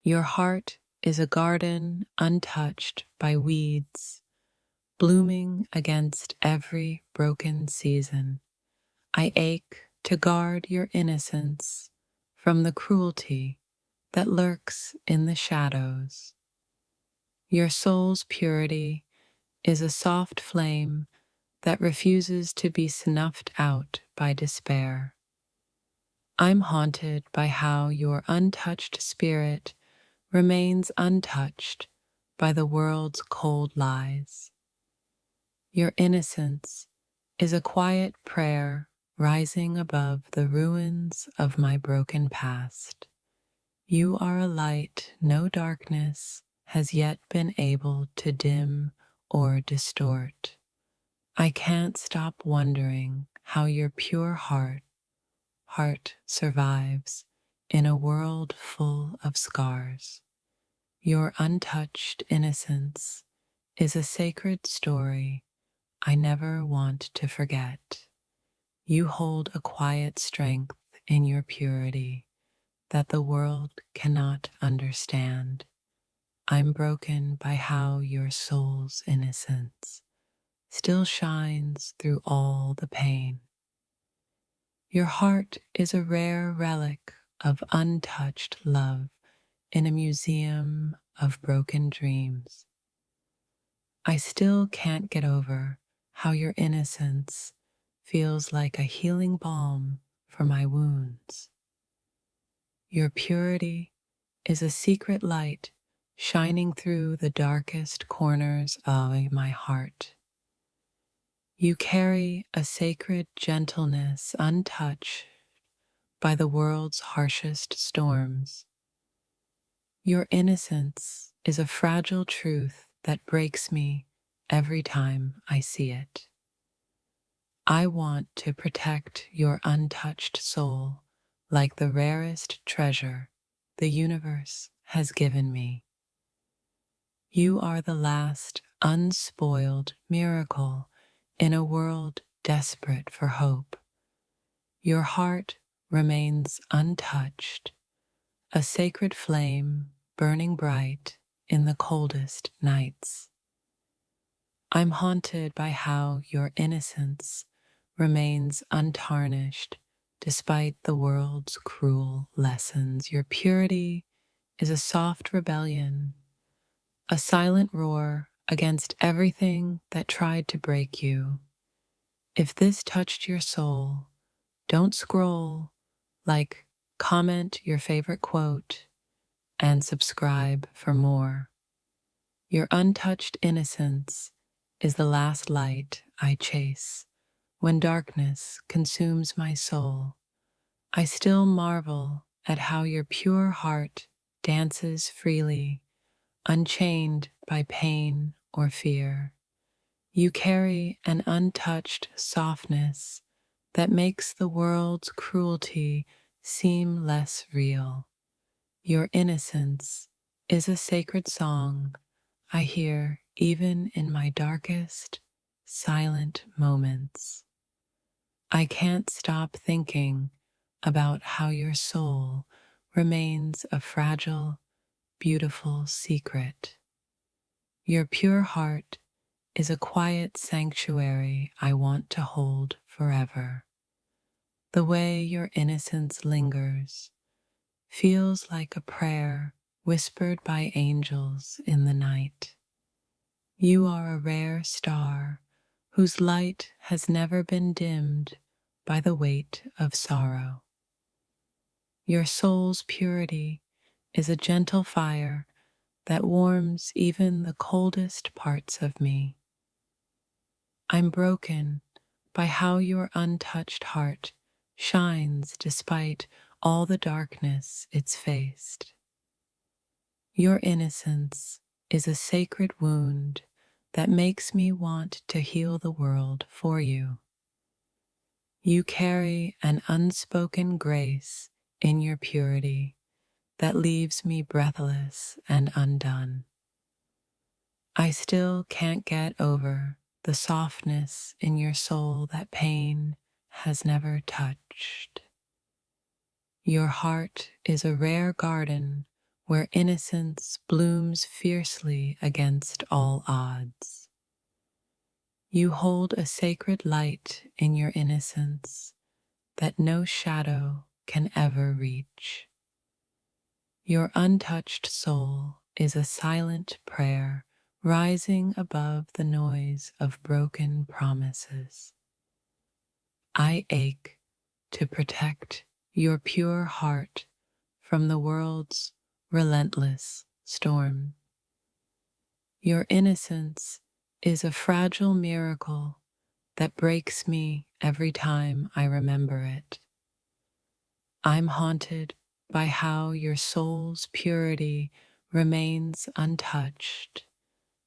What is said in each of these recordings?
Your heart is a garden untouched by weeds, blooming against every broken season. I ache to guard your innocence from the cruelty that lurks in the shadows. Your soul's purity is a soft flame that refuses to be snuffed out by despair. I'm haunted by how your untouched spirit remains untouched by the world's cold lies. Your innocence is a quiet prayer rising above the ruins of my broken past. You are a light no darkness has yet been able to dim or distort. I can't stop wondering how your pure heart survives in a world full of scars. Your untouched innocence is a sacred story I never want to forget. You hold a quiet strength in your purity that the world cannot understand. I'm broken by how your soul's innocence still shines through all the pain. Your heart is a rare relic of untouched love in a museum of broken dreams. I still can't get over how your innocence feels like a healing balm for my wounds. Your purity is a secret light shining through the darkest corners of my heart. You carry a sacred gentleness untouched by the world's harshest storms. Your innocence is a fragile truth that breaks me every time I see it. I want to protect your untouched soul like the rarest treasure the universe has given me. You are the last unspoiled miracle in a world desperate for hope. Your heart remains untouched, a sacred flame burning bright in the coldest nights. I'm haunted by how your innocence remains untarnished despite the world's cruel lessons. Your purity is a soft rebellion, a silent roar against everything that tried to break you. If this touched your soul, don't scroll, like, comment your favorite quote, and subscribe for more. Your untouched innocence is the last light I chase when darkness consumes my soul. I still marvel at how your pure heart dances freely, unchained by pain or fear. You carry an untouched softness that makes the world's cruelty seem less real. Your innocence is a sacred song I hear even in my darkest, silent moments. I can't stop thinking about how your soul remains a fragile, beautiful secret. Your pure heart is a quiet sanctuary I want to hold forever. The way your innocence lingers feels like a prayer whispered by angels in the night. You are a rare star whose light has never been dimmed by the weight of sorrow. Your soul's purity is a gentle fire that warms even the coldest parts of me. I'm broken by how your untouched heart shines despite all the darkness it's faced. Your innocence is a sacred wound that makes me want to heal the world for you. You carry an unspoken grace in your purity that leaves me breathless and undone. I still can't get over the softness in your soul that pain has never touched. Your heart is a rare garden where innocence blooms fiercely against all odds. You hold a sacred light in your innocence that no shadow can ever reach. Your untouched soul is a silent prayer rising above the noise of broken promises. I ache to protect your pure heart from the world's relentless storm. Your innocence is a fragile miracle that breaks me every time I remember it. I'm haunted by how your soul's purity remains untouched,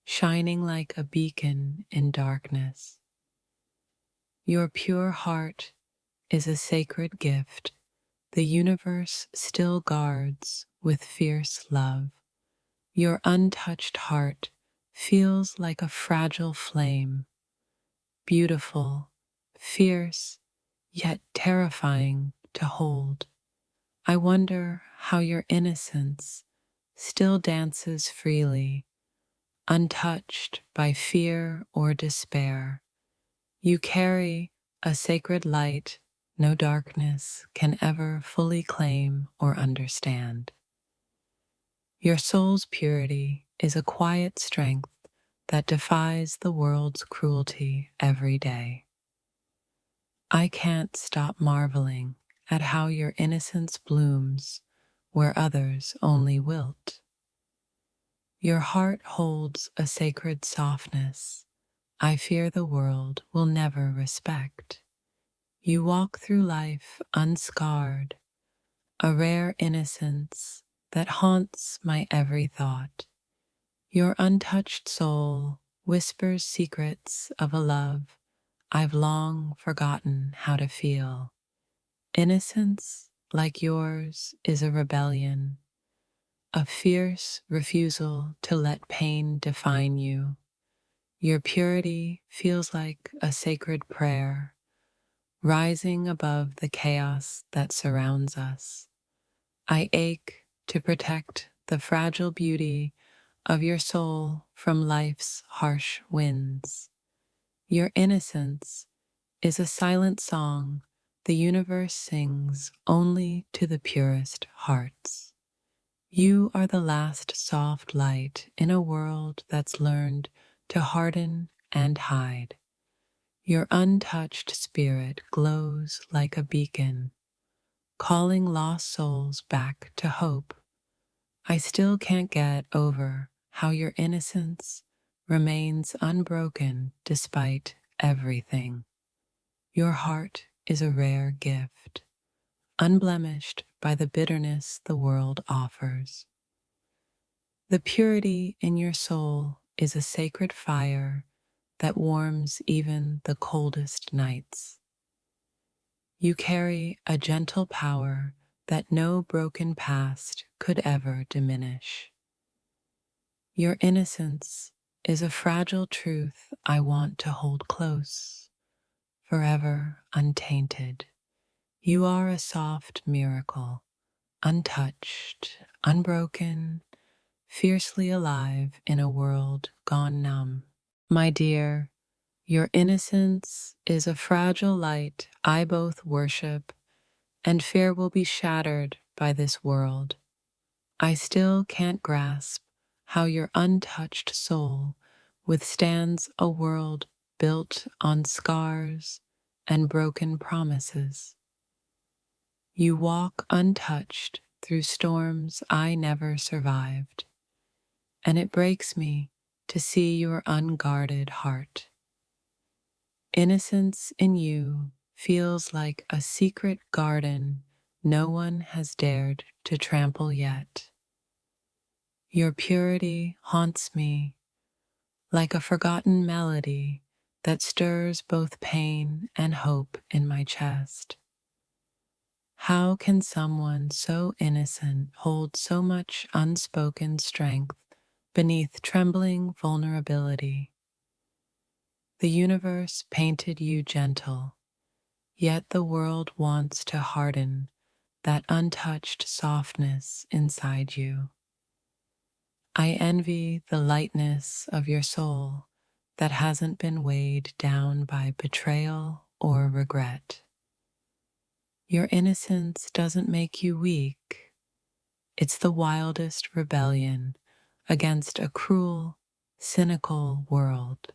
shining like a beacon in darkness. Your pure heart is a sacred gift the universe still guards with fierce love. Your untouched heart feels like a fragile flame, beautiful, fierce, yet terrifying to hold. I wonder how your innocence still dances freely, untouched by fear or despair. You carry a sacred light no darkness can ever fully claim or understand. Your soul's purity is a quiet strength that defies the world's cruelty every day. I can't stop marveling at how your innocence blooms where others only wilt. Your heart holds a sacred softness I fear the world will never respect. You walk through life unscarred, a rare innocence that haunts my every thought. Your untouched soul whispers secrets of a love I've long forgotten how to feel. Innocence, like yours, is a rebellion, a fierce refusal to let pain define you. Your purity feels like a sacred prayer, rising above the chaos that surrounds us. I ache to protect the fragile beauty of your soul from life's harsh winds. Your innocence is a silent song the universe sings only to the purest hearts. You are the last soft light in a world that's learned to harden and hide. Your untouched spirit glows like a beacon, calling lost souls back to hope. I still can't get over how your innocence remains unbroken despite everything. Your heart is a rare gift, unblemished by the bitterness the world offers. The purity in your soul is a sacred fire that warms even the coldest nights. You carry a gentle power that no broken past could ever diminish. Your innocence is a fragile truth I want to hold close, forever untainted. You are a soft miracle, untouched, unbroken, fiercely alive in a world gone numb. My dear, your innocence is a fragile light I both worship and fear will be shattered by this world. I still can't grasp how your untouched soul withstands a world built on scars and broken promises. You walk untouched through storms I never survived, and it breaks me to see your unguarded heart. Innocence in you feels like a secret garden no one has dared to trample yet. Your purity haunts me like a forgotten melody that stirs both pain and hope in my chest. How can someone so innocent hold so much unspoken strength beneath trembling vulnerability? The universe painted you gentle, yet the world wants to harden that untouched softness inside you. I envy the lightness of your soul that hasn't been weighed down by betrayal or regret. Your innocence doesn't make you weak. It's the wildest rebellion against a cruel, cynical world.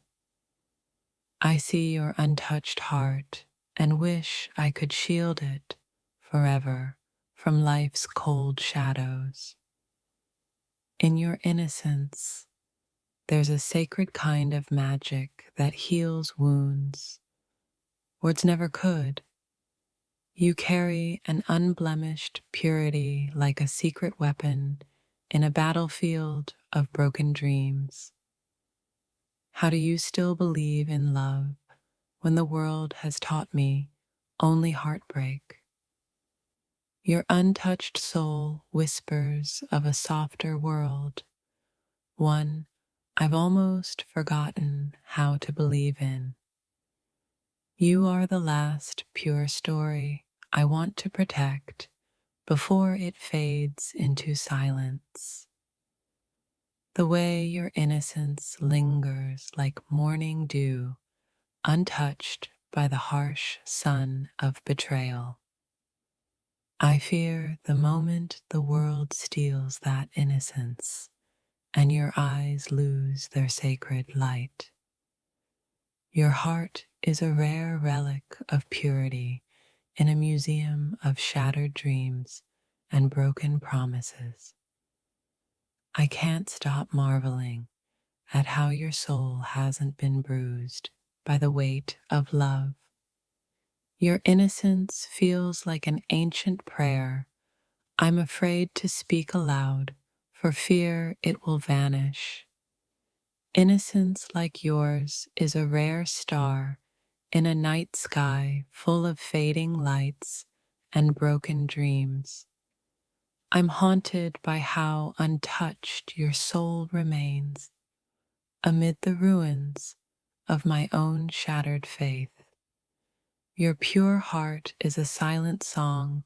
I see your untouched heart and wish I could shield it forever from life's cold shadows. In your innocence, there's a sacred kind of magic that heals wounds words never could. You carry an unblemished purity like a secret weapon in a battlefield of broken dreams. How do you still believe in love when the world has taught me only heartbreak? Your untouched soul whispers of a softer world, one I've almost forgotten how to believe in. You are the last pure story I want to protect before it fades into silence. The way your innocence lingers like morning dew, untouched by the harsh sun of betrayal. I fear the moment the world steals that innocence and your eyes lose their sacred light. Your heart is a rare relic of purity in a museum of shattered dreams and broken promises. I can't stop marveling at how your soul hasn't been bruised by the weight of love. Your innocence feels like an ancient prayer I'm afraid to speak aloud for fear it will vanish. Innocence like yours is a rare star in a night sky full of fading lights and broken dreams. I'm haunted by how untouched your soul remains amid the ruins of my own shattered faith. Your pure heart is a silent song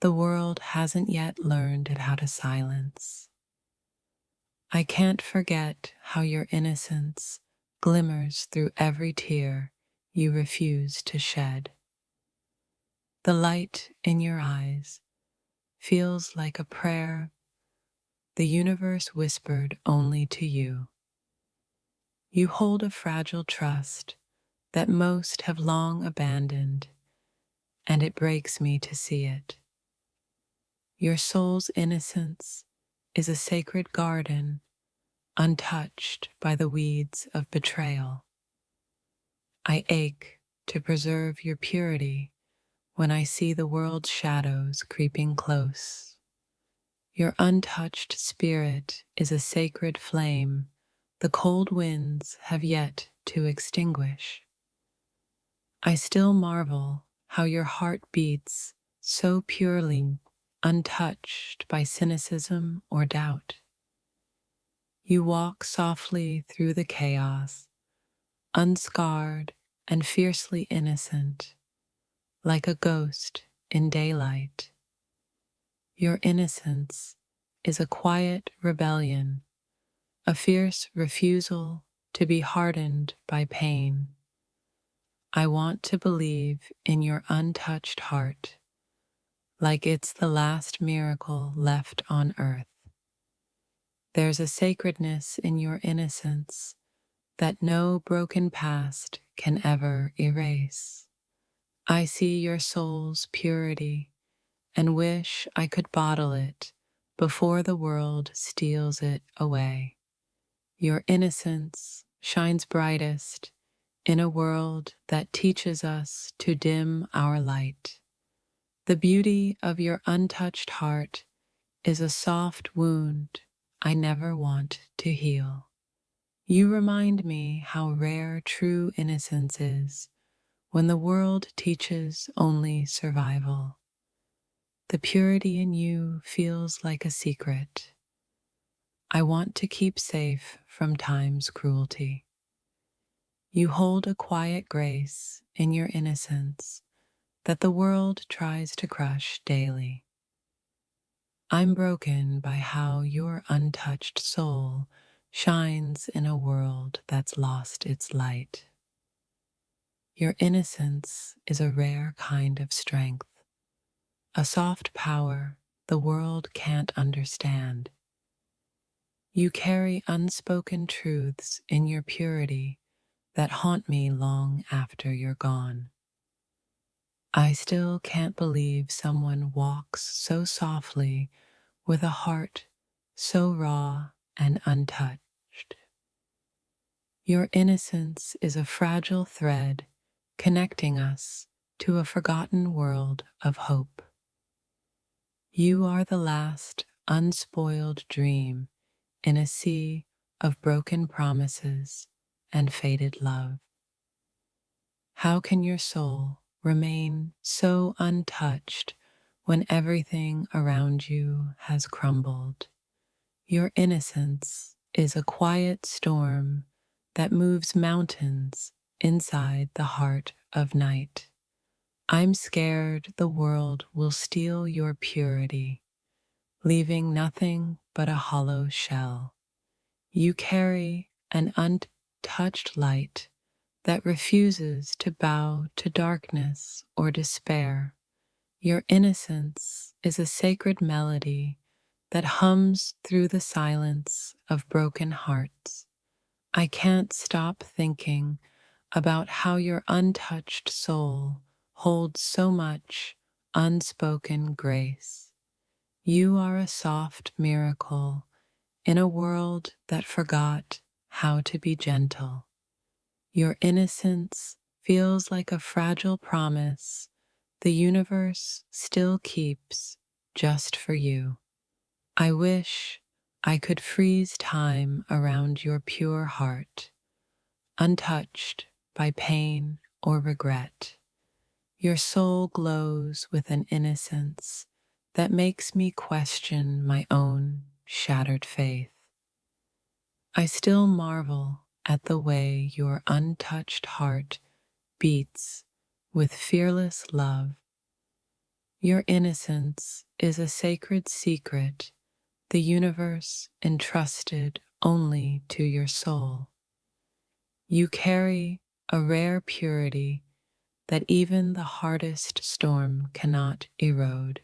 the world hasn't yet learned how to silence. I can't forget how your innocence glimmers through every tear you refuse to shed. The light in your eyes feels like a prayer the universe whispered only to you. You hold a fragile trust that most have long abandoned, and it breaks me to see it. Your soul's innocence is a sacred garden, untouched by the weeds of betrayal. I ache to preserve your purity when I see the world's shadows creeping close. Your untouched spirit is a sacred flame the cold winds have yet to extinguish. I still marvel how your heart beats so purely, untouched by cynicism or doubt. You walk softly through the chaos, unscarred and fiercely innocent, like a ghost in daylight. Your innocence is a quiet rebellion, a fierce refusal to be hardened by pain. I want to believe in your untouched heart, like it's the last miracle left on earth. There's a sacredness in your innocence that no broken past can ever erase. I see your soul's purity and wish I could bottle it before the world steals it away. Your innocence shines brightest in a world that teaches us to dim our light. The beauty of your untouched heart is a soft wound I never want to heal. You remind me how rare true innocence is when the world teaches only survival. The purity in you feels like a secret I want to keep safe from time's cruelty. You hold a quiet grace in your innocence that the world tries to crush daily. I'm broken by how your untouched soul shines in a world that's lost its light. Your innocence is a rare kind of strength, a soft power the world can't understand. You carry unspoken truths in your purity that haunt me long after you're gone. I still can't believe someone walks so softly with a heart so raw and untouched. Your innocence is a fragile thread connecting us to a forgotten world of hope. You are the last unspoiled dream in a sea of broken promises and faded love. How can your soul remain so untouched when everything around you has crumbled? Your innocence is a quiet storm that moves mountains inside the heart of night. I'm scared the world will steal your purity, leaving nothing but a hollow shell. You carry an untouched light that refuses to bow to darkness or despair. Your innocence is a sacred melody that hums through the silence of broken hearts. I can't stop thinking about how your untouched soul holds so much unspoken grace. You are a soft miracle in a world that forgot how to be gentle. Your innocence feels like a fragile promise the universe still keeps just for you. I wish I could freeze time around your pure heart, untouched by pain or regret. Your soul glows with an innocence that makes me question my own shattered faith. I still marvel at the way your untouched heart beats with fearless love. Your innocence is a sacred secret the universe entrusted only to your soul. You carry a rare purity that even the hardest storm cannot erode.